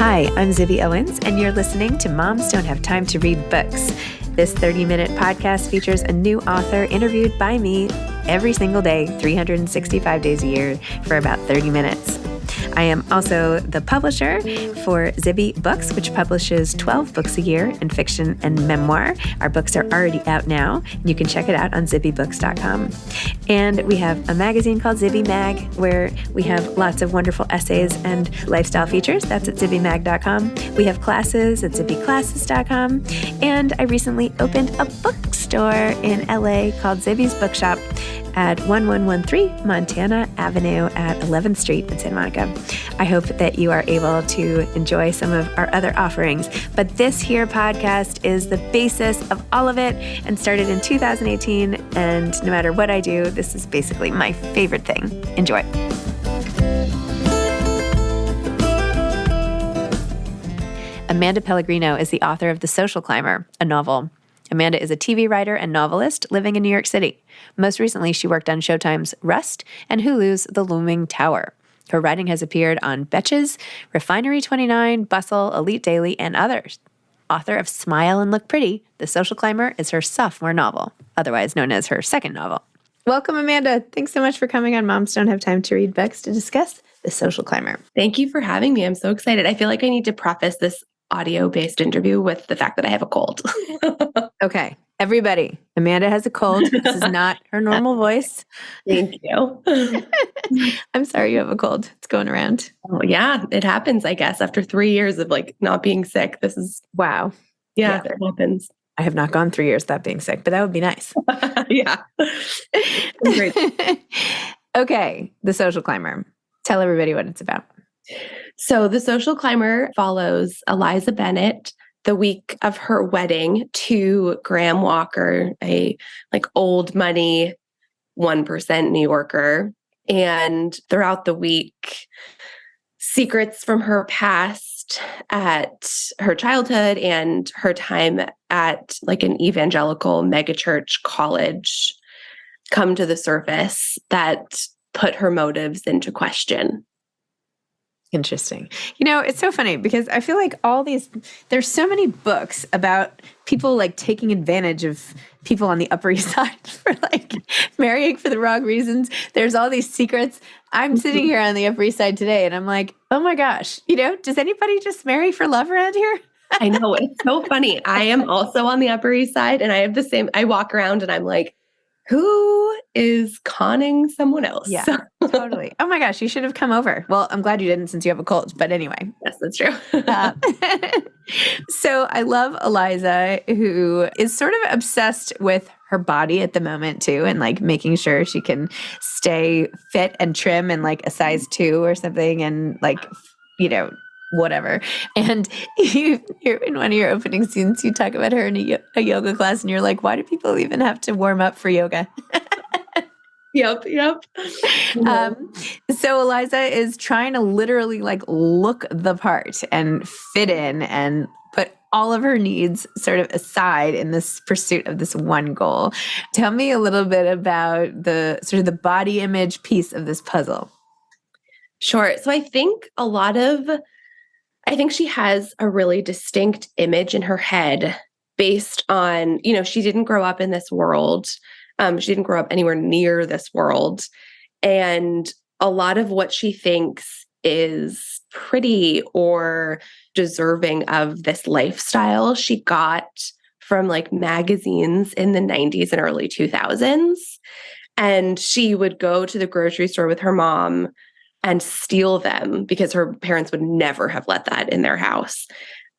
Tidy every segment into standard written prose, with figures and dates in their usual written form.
Hi, I'm Zibby Owens, and you're listening to Moms Don't Have Time to Read Books. This 30-minute podcast features a new author interviewed by me every single day, 365 days a year, for about 30 minutes. I am also the publisher for Zibby Books, which publishes 12 books a year in fiction and memoir. Our books are already out now. You can check it out on zibbybooks.com. And we have a magazine called Zibby Mag, where we have lots of wonderful essays and lifestyle features. That's at zibbymag.com. We have classes at zibbyclasses.com. And I recently opened a bookstore in LA called Zibby's Bookshop at 1113 Montana Avenue at 11th Street in Santa Monica. I hope that you are able to enjoy some of our other offerings. But this here podcast is the basis of all of it and started in 2018. And no matter what I do, this is basically my favorite thing. Enjoy. Amanda Pellegrino is the author of The Social Climber, a novel. Amanda is a TV writer and novelist living in New York City. Most recently, she worked on Showtime's Rust and Hulu's The Looming Tower. Her writing has appeared on Betches, Refinery 29, Bustle, Elite Daily, and others. Author of Smile and Look Pretty, The Social Climber is her sophomore novel, otherwise known as her second novel. Welcome, Amanda. Thanks so much for coming on Moms Don't Have Time to Read Books to discuss The Social Climber. Thank you for having me. I'm so excited. I feel like I need to preface this audio-based interview with the fact that I have a cold. Okay, everybody, Amanda has a cold. This is not her normal voice. Thank you. I'm sorry you have a cold. It's going around. Oh, yeah, it happens, I guess. After 3 years of not being sick, this is, wow. Yeah, it happens. I have not gone 3 years without being sick, but that would be nice. Yeah. Great. Okay, The Social Climber. Tell everybody what it's about. So The Social Climber follows Eliza Bennett the week of her wedding to Graham Walker, a old money 1% New Yorker. And throughout the week, secrets from her past at her childhood and her time at an evangelical megachurch college come to the surface that put her motives into question. Interesting. It's so funny because I feel like there's so many books about people taking advantage of people on the Upper East Side for marrying for the wrong reasons. There's all these secrets. I'm sitting here on the Upper East Side today and I'm like, oh my gosh, does anybody just marry for love around here? I know. It's so funny. I am also on the Upper East Side and I have the same, I walk around and I'm like, who is conning someone else? Yeah, totally. Oh my gosh, you should have come over. Well, I'm glad you didn't since you have a cold, but anyway. Yes, that's true. So I love Eliza, who is sort of obsessed with her body at the moment too, and making sure she can stay fit and trim and a size 2 or something and whatever. And you're in one of your opening scenes, you talk about her in a yoga class and you're like, why do people even have to warm up for yoga? Yep. So Eliza is trying to literally look the part and fit in and put all of her needs sort of aside in this pursuit of this one goal. Tell me a little bit about the sort of the body image piece of this puzzle. Sure. So I think she has a really distinct image in her head based on, she didn't grow up in this world. She didn't grow up anywhere near this world. And a lot of what she thinks is pretty or deserving of this lifestyle she got from magazines in the 90s and early 2000s. And she would go to the grocery store with her mom and steal them because her parents would never have let that in their house.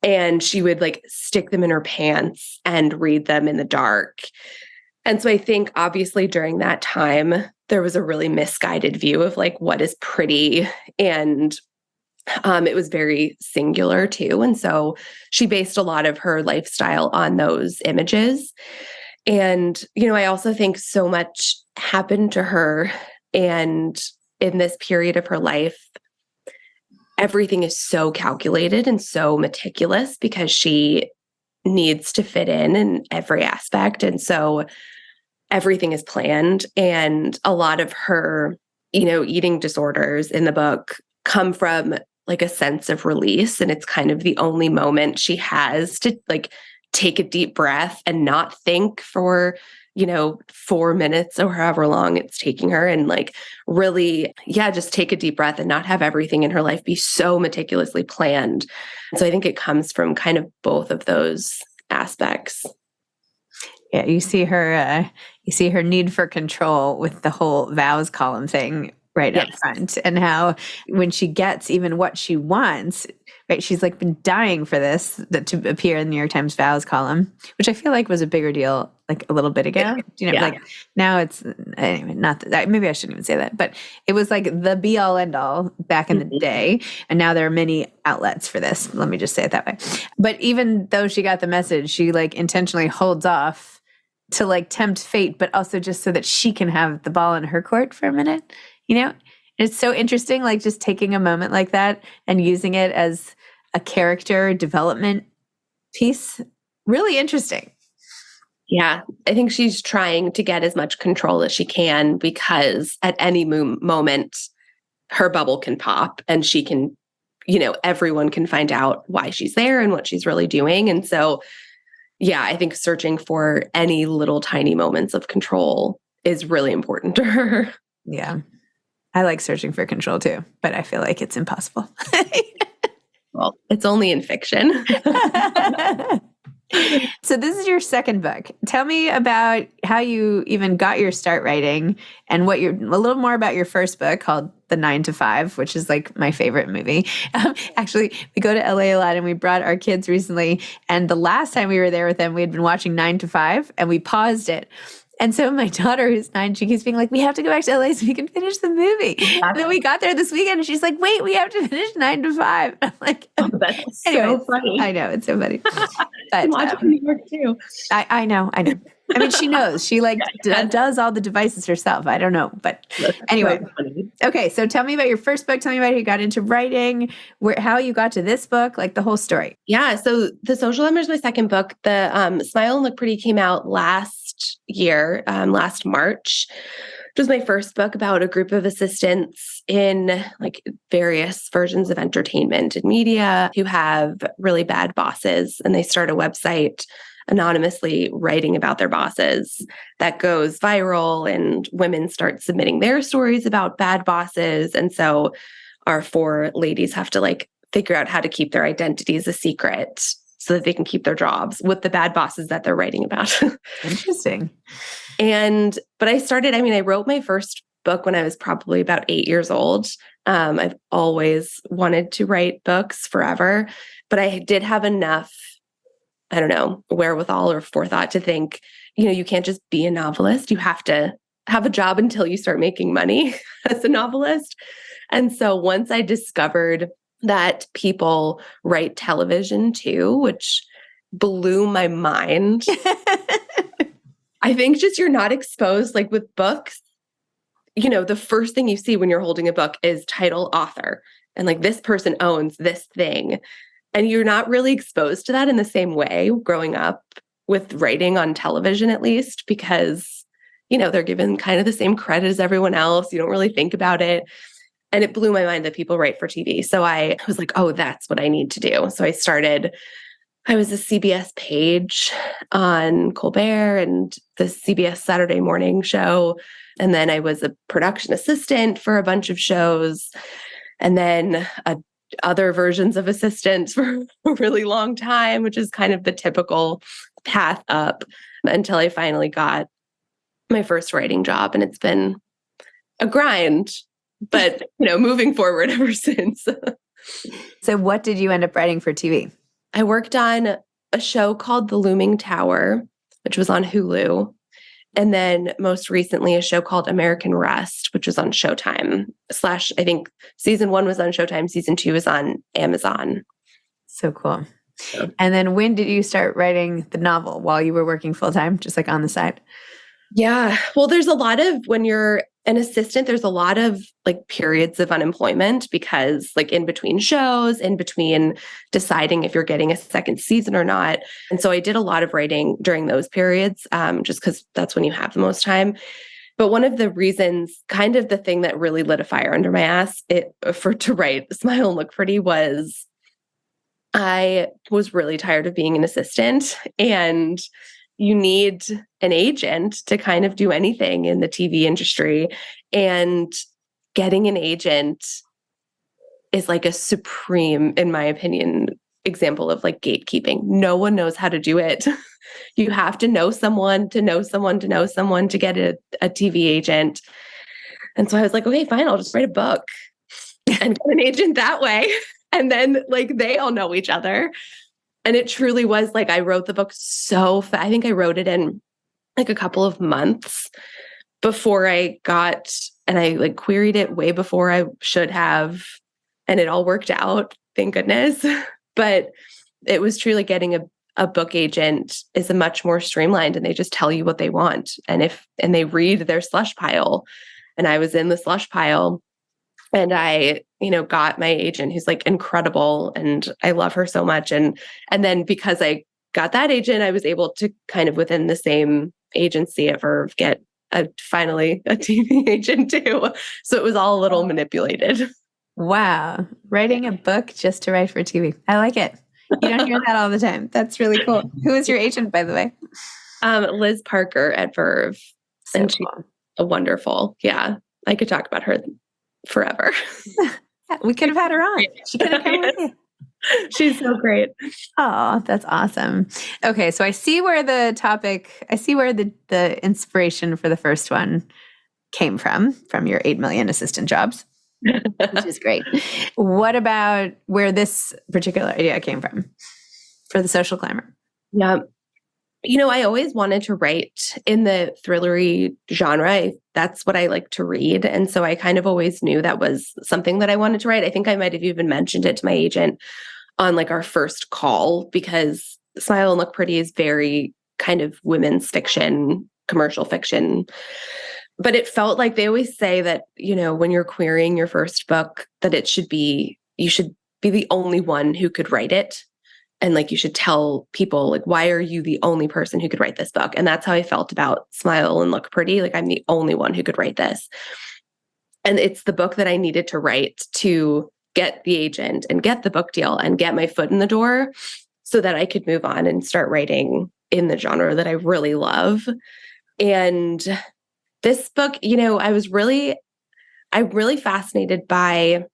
And she would stick them in her pants and read them in the dark. And so I think obviously during that time, there was a really misguided view of what is pretty. And it was very singular too. And so she based a lot of her lifestyle on those images. And, I also think so much happened to her. And in this period of her life, everything is so calculated and so meticulous because she needs to fit in every aspect. And so everything is planned. And a lot of her, eating disorders in the book come from like a sense of release. And it's kind of the only moment she has to like take a deep breath and not think for, 4 minutes or however long it's taking her, and like really, just take a deep breath and not have everything in her life be so meticulously planned. And so I think it comes from kind of both of those aspects. Yeah, you see her need for control with the whole vows column thing right up front, and how when she gets even what she wants, right? She's like been dying for this to appear in the New York Times vows column, which I feel like was a bigger deal like a little bit ago. Like now it's anyway, not that maybe I shouldn't even say that, but it was like the be all end all back in the day, and now there are many outlets for this. Let me just say it that way. But even though she got the message, she like intentionally holds off to like tempt fate, but also just so that she can have the ball in her court for a minute, It's so interesting, like just taking a moment like that and using it as a character development piece. Really interesting. Yeah, I think she's trying to get as much control as she can, because at any moment her bubble can pop and she can, everyone can find out why she's there and what she's really doing. And so, I think searching for any little tiny moments of control is really important to her. Yeah. I like searching for control too, but I feel like it's impossible. Well, it's only in fiction. So this is your second book. Tell me about how you even got your start writing, and a little more about your first book called The 9 to 5, which is like my favorite movie. Actually, we go to LA a lot, and we brought our kids recently. And the last time we were there with them, we had been watching 9 to 5, and we paused it. And so my daughter, who's 9, she keeps being like, we have to go back to LA so we can finish the movie. And then we got there this weekend, and she's like, wait, we have to finish 9 to 5. And I'm like, that's so funny. I know, it's so funny. I'm watching New York too. I know. I mean, she knows. She like does all the devices herself. I don't know. But anyway. Okay, so tell me about your first book. Tell me about how you got into writing, how you got to this book, like the whole story. Yeah, so The Social Dilemma is my second book. The Smile and Look Pretty came out last year, last March. It was my first book about a group of assistants in like various versions of entertainment and media who have really bad bosses, and they start a website anonymously writing about their bosses that goes viral, and women start submitting their stories about bad bosses. And so our 4 ladies have to like figure out how to keep their identities a secret so that they can keep their jobs with the bad bosses that they're writing about. Interesting. But I wrote my first book when I was probably about 8 years old. I've always wanted to write books forever, but I did have enough, wherewithal or forethought to think, you can't just be a novelist. You have to have a job until you start making money as a novelist. And so once I discovered that people write television too, which blew my mind. I think just you're not exposed, like with books, the first thing you see when you're holding a book is title, author, and like this person owns this thing. And you're not really exposed to that in the same way growing up with writing on television, at least, because, they're given kind of the same credit as everyone else. You don't really think about it. And it blew my mind that people write for TV. So I was like, oh, that's what I need to do. So I was a CBS page on Colbert and the CBS Saturday morning show. And then I was a production assistant for a bunch of shows. And then other versions of assistant for a really long time, which is kind of the typical path up until I finally got my first writing job. And it's been a grind, but, moving forward ever since. So what did you end up writing for TV? I worked on a show called The Looming Tower, which was on Hulu. And then most recently, a show called American Rust, which was on Showtime / I think season 1 was on Showtime. Season 2 is on Amazon. So cool. Yeah. And then when did you start writing the novel? While you were working full time, just like on the side? Yeah. Well, there's a lot of, when you're an assistant, there's a lot of like periods of unemployment, because like in between shows, in between deciding if you're getting a second season or not. And so I did a lot of writing during those periods, just because that's when you have the most time. But one of the reasons, kind of the thing that really lit a fire under my ass to write Smile and Look Pretty was I was really tired of being an assistant, and you need an agent to kind of do anything in the TV industry. And getting an agent is like a supreme, in my opinion, example of like gatekeeping. No one knows how to do it. You have to know someone to know someone to know someone to get a TV agent. And so I was like, okay, fine, I'll just write a book and get an agent that way. And then like they all know each other. And it truly was like, I wrote the book so fast. I think I wrote it in like a couple of months before I like queried it way before I should have. And it all worked out, thank goodness. But it was truly getting a book agent is a much more streamlined, and they just tell you what they want. And they read their slush pile. And I was in the slush pile, and I, got my agent who's like incredible, and I love her so much. And then because I got that agent, I was able to kind of within the same agency at Verve get finally a TV agent too. So it was all a little manipulated. Wow. Writing a book just to write for TV. I like it. You don't hear that all the time. That's really cool. Who is your agent, by the way? Liz Parker at Verve. So and she's wonderful. Yeah. I could talk about her forever. We could have had her on. She could have come with you. She's so great. Oh, that's awesome. Okay. So I see where the inspiration for the first one came from your 8 million assistant jobs, which is great. What about where this particular idea came from for the social climber? Yeah. I always wanted to write in the thrillery genre. That's what I like to read. And so I kind of always knew that was something that I wanted to write. I think I might have even mentioned it to my agent on like our first call, because Smile and Look Pretty is very kind of women's fiction, commercial fiction. But it felt like they always say that, when you're querying your first book, that you should be the only one who could write it. And like, you should tell people, like, why are you the only person who could write this book? And that's how I felt about Smile and Look Pretty. Like, I'm the only one who could write this. And it's the book that I needed to write to get the agent and get the book deal and get my foot in the door so that I could move on and start writing in the genre that I really love. And this book, I'm really fascinated by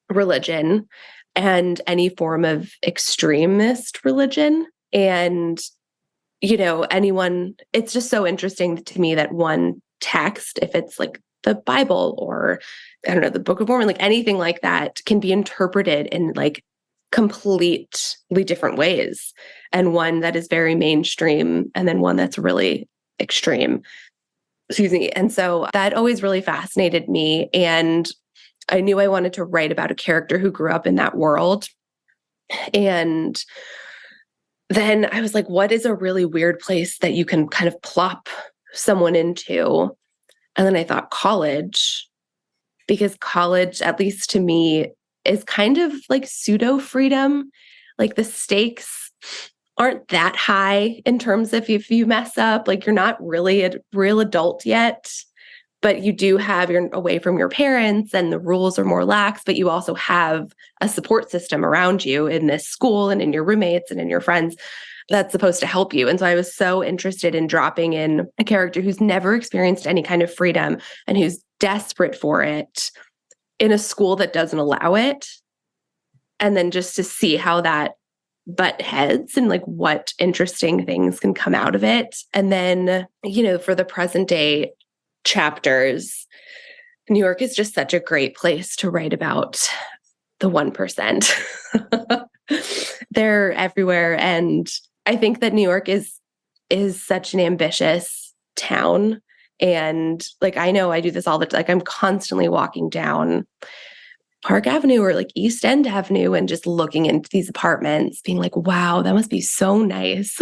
religion and any form of extremist religion. And, it's just so interesting to me that one text, if it's like the Bible or, I don't know, the Book of Mormon, like anything like that, can be interpreted in like completely different ways. And one that is very mainstream, and then one that's really extreme. Excuse me. And so that always really fascinated me. And I knew I wanted to write about a character who grew up in that world. And then I was like, what is a really weird place that you can kind of plop someone into? And then I thought college, because college, at least to me, is kind of like pseudo freedom. Like the stakes aren't that high in terms of if you mess up, like you're not really a real adult yet. But you're away from your parents and the rules are more lax, but you also have a support system around you in this school and in your roommates and in your friends that's supposed to help you. And so I was so interested in dropping in a character who's never experienced any kind of freedom and who's desperate for it in a school that doesn't allow it. And then just to see how that butt heads and like what interesting things can come out of it. And then, for the present day chapters, New York is just such a great place to write about the 1%. They're everywhere. And I think that New York is such an ambitious town. And like, I know I do this all the time. Like, I'm constantly walking down Park Avenue or like East End Avenue and just looking into these apartments, being like, wow, that must be so nice.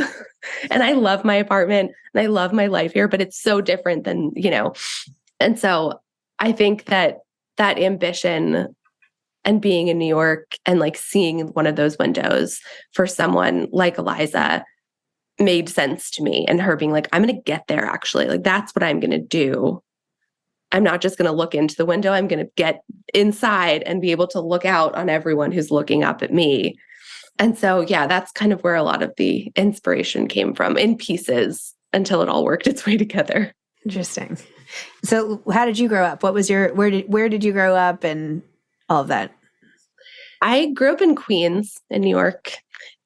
And I love my apartment and I love my life here, but it's so different than, And so I think that ambition and being in New York and like seeing one of those windows for someone like Eliza made sense to me, and her being like, I'm going to get there actually. Like, that's what I'm going to do. I'm not just going to look into the window. I'm going to get inside and be able to look out on everyone who's looking up at me. And so, yeah, that's kind of where a lot of the inspiration came from, in pieces, until it all worked its way together. Interesting. So how did you grow up? What was where did you grow up and all of that? I grew up in Queens in New York,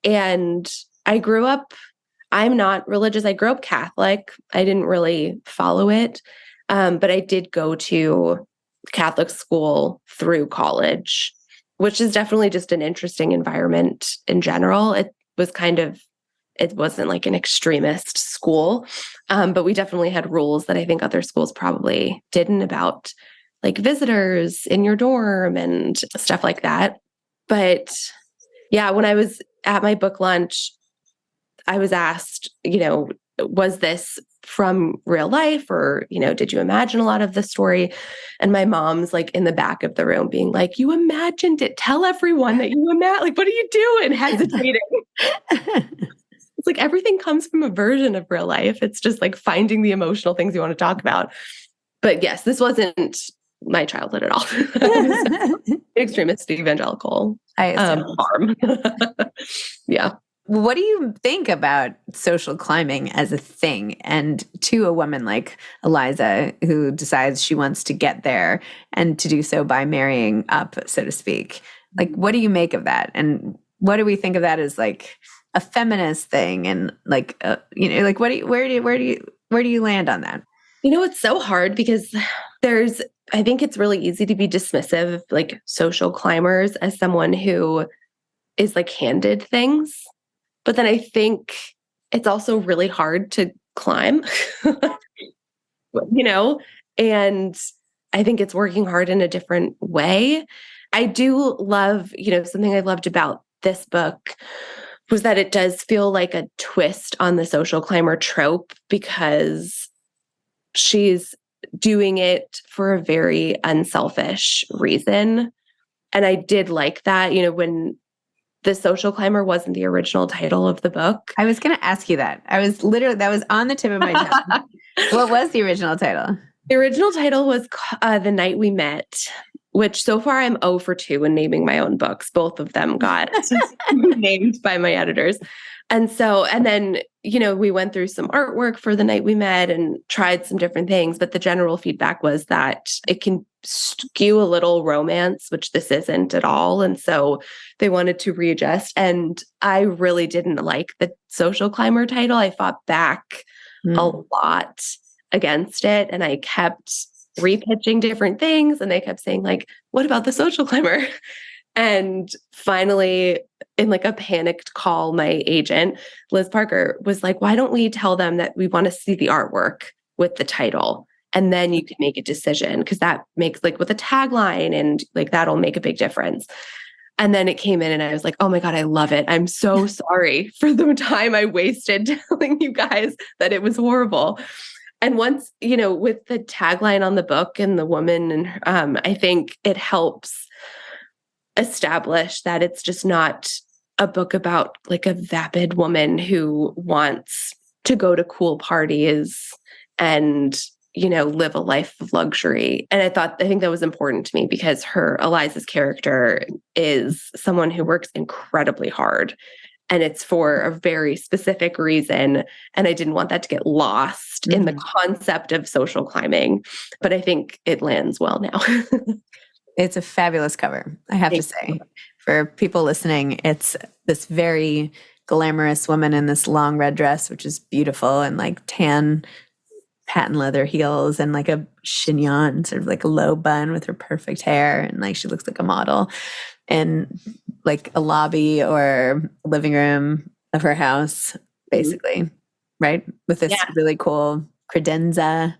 and I'm not religious. I grew up Catholic. I didn't really follow it. But I did go to Catholic school through college, which is definitely just an interesting environment in general. It wasn't like an extremist school, but we definitely had rules that I think other schools probably didn't, about like visitors in your dorm and stuff like that. But yeah, when I was at my book launch, I was asked, was this from real life, or, did you imagine a lot of the story? And my mom's like in the back of the room being like, you imagined it. Tell everyone that you imagined. Like, what are you doing? Hesitating. It's like everything comes from a version of real life. It's just like finding the emotional things you want to talk about. But yes, this wasn't my childhood at all. Extremist evangelical farm. Yeah. What do you think about social climbing as a thing, and to a woman like Eliza, who decides she wants to get there and to do so by marrying up, so to speak? Like, what do you make of that? And what do we think of that as like a feminist thing? And like, like where do you land on that? It's so hard because I think it's really easy to be dismissive of like social climbers as someone who is like handed things. But then I think it's also really hard to climb, and I think it's working hard in a different way. I do love, something I loved about this book was that it does feel like a twist on the social climber trope, because she's doing it for a very unselfish reason. And I did like that, when The Social Climber wasn't the original title of the book. I was going to ask you that. That was on the tip of my tongue. What was the original title? The original title was The Night We Met, which so far I'm 0 for 2 in naming my own books. Both of them got named by my editors. And then, we went through some artwork for The Night We Met and tried some different things, but the general feedback was that it can skew a little romance, which this isn't at all. And so they wanted to readjust. And I really didn't like the Social Climber title. I fought back a lot against it. And I kept repitching different things. And they kept saying like, what about The Social Climber? And finally, in like a panicked call, my agent, Liz Parker, was like, why don't we tell them that we want to see the artwork with the title? And then you can make a decision, because that makes like with a tagline and like that'll make a big difference. And then it came in and I was like, oh my God, I love it. I'm so sorry for the time I wasted telling you guys that it was horrible. And once, with the tagline on the book and the woman, and I think it helps establish that it's just not a book about like a vapid woman who wants to go to cool parties and, live a life of luxury. And I think that was important to me, because Eliza's character is someone who works incredibly hard, and it's for a very specific reason. And I didn't want that to get lost in the concept of social climbing, but I think it lands well now. It's a fabulous cover, I have to say. For people listening, it's this very glamorous woman in this long red dress, which is beautiful, and like tan patent leather heels and like a chignon, sort of like a low bun with her perfect hair. And like she looks like a model in like a lobby or living room of her house, basically, right? With this really cool credenza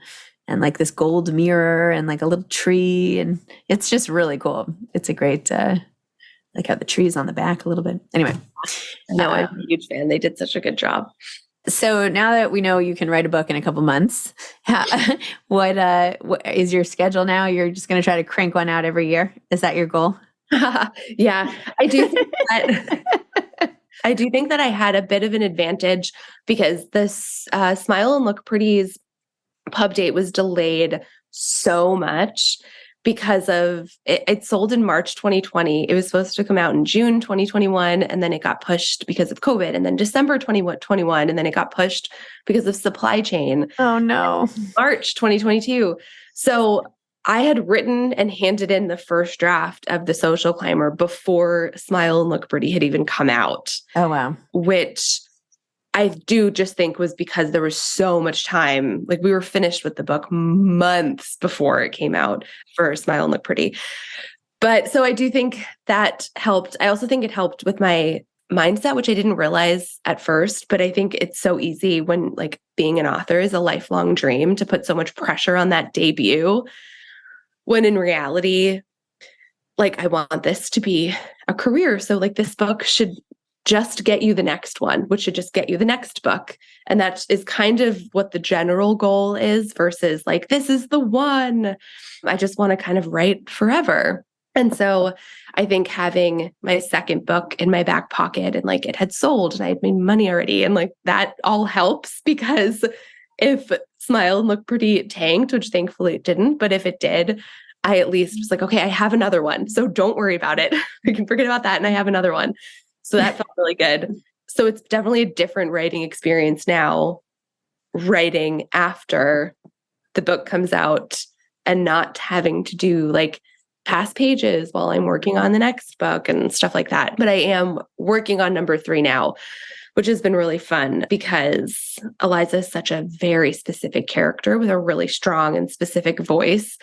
and like this gold mirror and like a little tree. And it's just really cool. It's a great, like how the tree's on the back a little bit. Anyway. No, I'm a huge fan. They did such a good job. So now that we know you can write a book in a couple months, what is your schedule now? You're just going to try to crank one out every year? Is that your goal? Yeah, I do think that I do think that I had a bit of an advantage because this Smile and Look Pretty's pub date was delayed so much because of it sold in March 2020. It was supposed to come out in June 2021, and then it got pushed because of COVID, and then December 2021, and then it got pushed because of supply chain. Oh no. March 2022. So I had written and handed in the first draft of The Social Climber before Smile and Look Pretty had even come out. Oh, wow. Which I do just think was because there was so much time. Like we were finished with the book months before it came out for Smile and Look Pretty. But so I do think that helped. I also think it helped with my mindset, which I didn't realize at first, but I think it's so easy when like being an author is a lifelong dream to put so much pressure on that debut, when in reality, like I want this to be a career. So like this book should just get you the next one, which should just get you the next book. And that is kind of what the general goal is versus like, this is the one. I just want to kind of write forever. And so I think having my second book in my back pocket and like it had sold and I had made money already and like that all helps, because if Smile and Look Pretty tanked, which thankfully it didn't, but if it did, I at least was like, okay, I have another one. So don't worry about it. I can forget about that. And I have another one. So that felt really good. So it's definitely a different writing experience now, writing after the book comes out and not having to do like past pages while I'm working on the next book and stuff like that. But I am working on number 3 now, which has been really fun because Eliza is such a very specific character with a really strong and specific voice.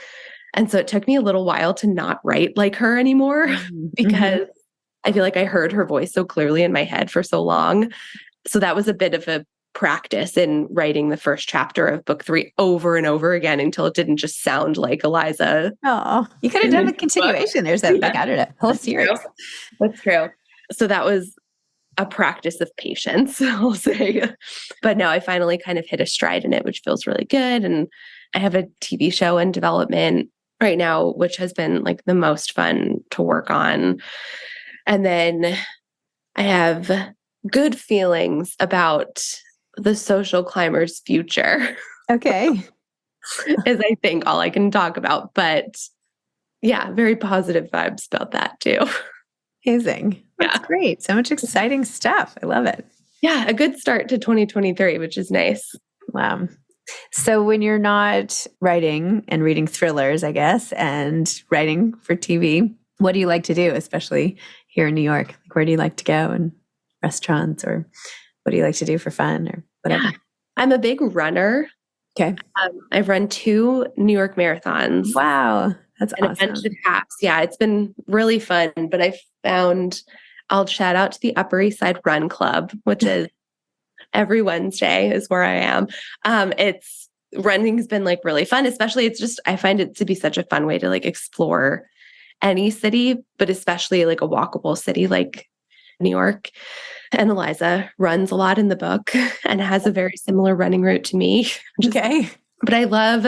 And so it took me a little while to not write like her anymore because I feel like I heard her voice so clearly in my head for so long. So that was a bit of a practice in writing the first chapter of book 3 over and over again until it didn't just sound like Eliza. Oh, you could have done a continuation. There's that book out of it, whole series. That's true. So that was a practice of patience, I'll say. But now I finally kind of hit a stride in it, which feels really good. And I have a TV show in development right now, which has been like the most fun to work on. And then I have good feelings about The Social Climber's future. Okay. Is I think all I can talk about. But yeah, very positive vibes about that too. Amazing. That's great. So much exciting stuff. I love it. Yeah, a good start to 2023, which is nice. Wow. So when you're not writing and reading thrillers, I guess, and writing for TV, what do you like to do, especially here in New York? Like, where do you like to go, and restaurants, or what do you like to do for fun or whatever? Yeah. I'm a big runner. Okay. I've run 2 New York marathons. Wow. That's awesome. And a bunch of halves. Yeah, it's been really fun. But I found, I'll shout out to the Upper East Side Run Club, which is every Wednesday is where I am. It's running has been like really fun, especially it's just, I find it to be such a fun way to like explore any city, but especially like a walkable city like New York. And Eliza runs a lot in the book and has a very similar running route to me. Okay. But I love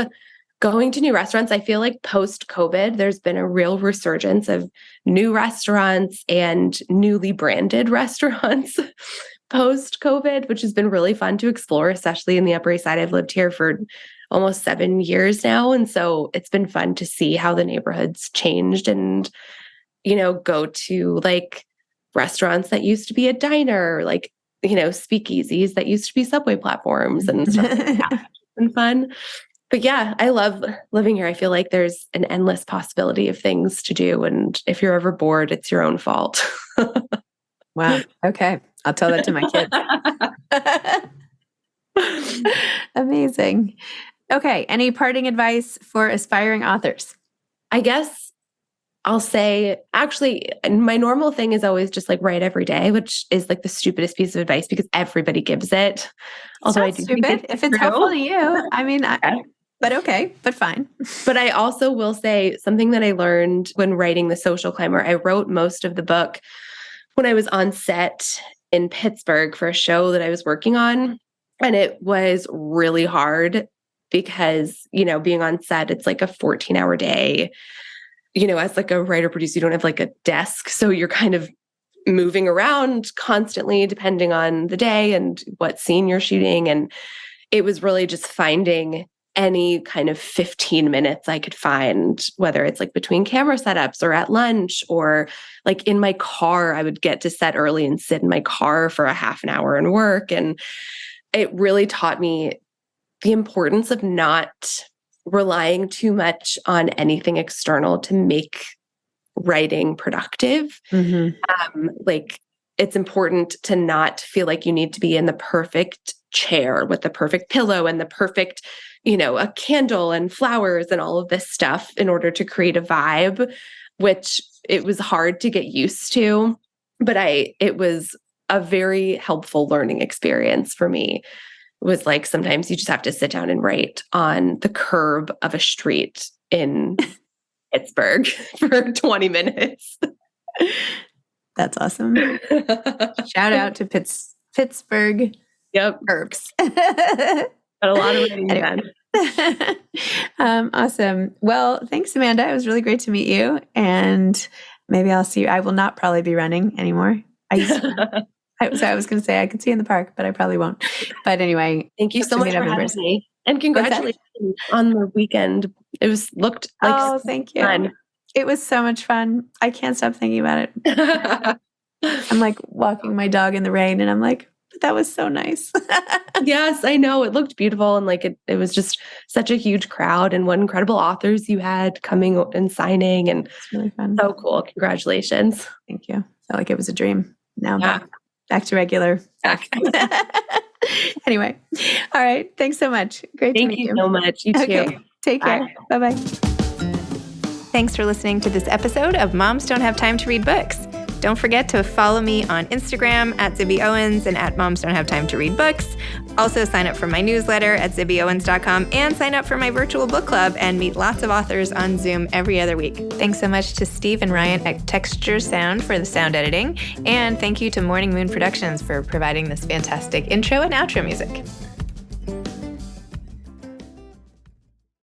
going to new restaurants. I feel like post-COVID, there's been a real resurgence of new restaurants and newly branded restaurants post-COVID, which has been really fun to explore, especially in the Upper East Side. I've lived here for almost 7 years now. And so it's been fun to see how the neighborhood's changed and, you know, go to like restaurants that used to be a diner, like, you know, speakeasies that used to be subway platforms and stuff like that. It's been fun. But yeah, I love living here. I feel like there's an endless possibility of things to do. And if you're ever bored, it's your own fault. Wow. Okay. I'll tell that to my kids. Amazing. Okay. Any parting advice for aspiring authors? I guess I'll say, actually, my normal thing is always just like write every day, which is like the stupidest piece of advice because everybody gives it. Although I do think if it's helpful to you, I mean, but okay, but fine. But I also will say something that I learned when writing The Social Climber. I wrote most of the book when I was on set in Pittsburgh for a show that I was working on. And it was really hard because, you know, being on set, it's like a 14-hour day. You know, as like a writer producer, you don't have like a desk. So you're kind of moving around constantly depending on the day and what scene you're shooting. And it was really just finding any kind of 15 minutes I could find, whether it's like between camera setups or at lunch or like in my car. I would get to set early and sit in my car for a half an hour and work. And it really taught me the importance of not relying too much on anything external to make writing productive. Like it's important to not feel like you need to be in the perfect chair with the perfect pillow and the perfect, a candle and flowers and all of this stuff in order to create a vibe, which it was hard to get used to. But it was a very helpful learning experience for me. It was like sometimes you just have to sit down and write on the curb of a street in Pittsburgh for 20 minutes. That's awesome. Shout out to Pittsburgh. Yep. Curbs. Got a lot of writing done. Awesome. Well, thanks, Amanda. It was really great to meet you. And maybe I'll see you. I will not probably be running anymore. I was going to say I could see you in the park, but I probably won't. But anyway. Thank you so much for having me. And congratulations on the weekend. It looked like thank you. Fun. It was so much fun. I can't stop thinking about it. I'm like walking my dog in the rain and I'm like, that was so nice. Yes, I know. It looked beautiful. And like it was just such a huge crowd and what incredible authors you had coming and signing. And it's really fun. So cool. Congratulations. Thank you. Felt like it was a dream. Now back to regular. Anyway. All right. Thanks so much. Great to meet you. Thank you so much. You too. Okay. Take care. Bye-bye. Thanks for listening to this episode of Moms Don't Have Time to Read Books. Don't forget to follow me on Instagram at Zibby Owens and at Moms Don't Have Time to Read Books. Also sign up for my newsletter at zibbyowens.com and sign up for my virtual book club and meet lots of authors on Zoom every other week. Thanks so much to Steve and Ryan at Texture Sound for the sound editing. And thank you to Morning Moon Productions for providing this fantastic intro and outro music.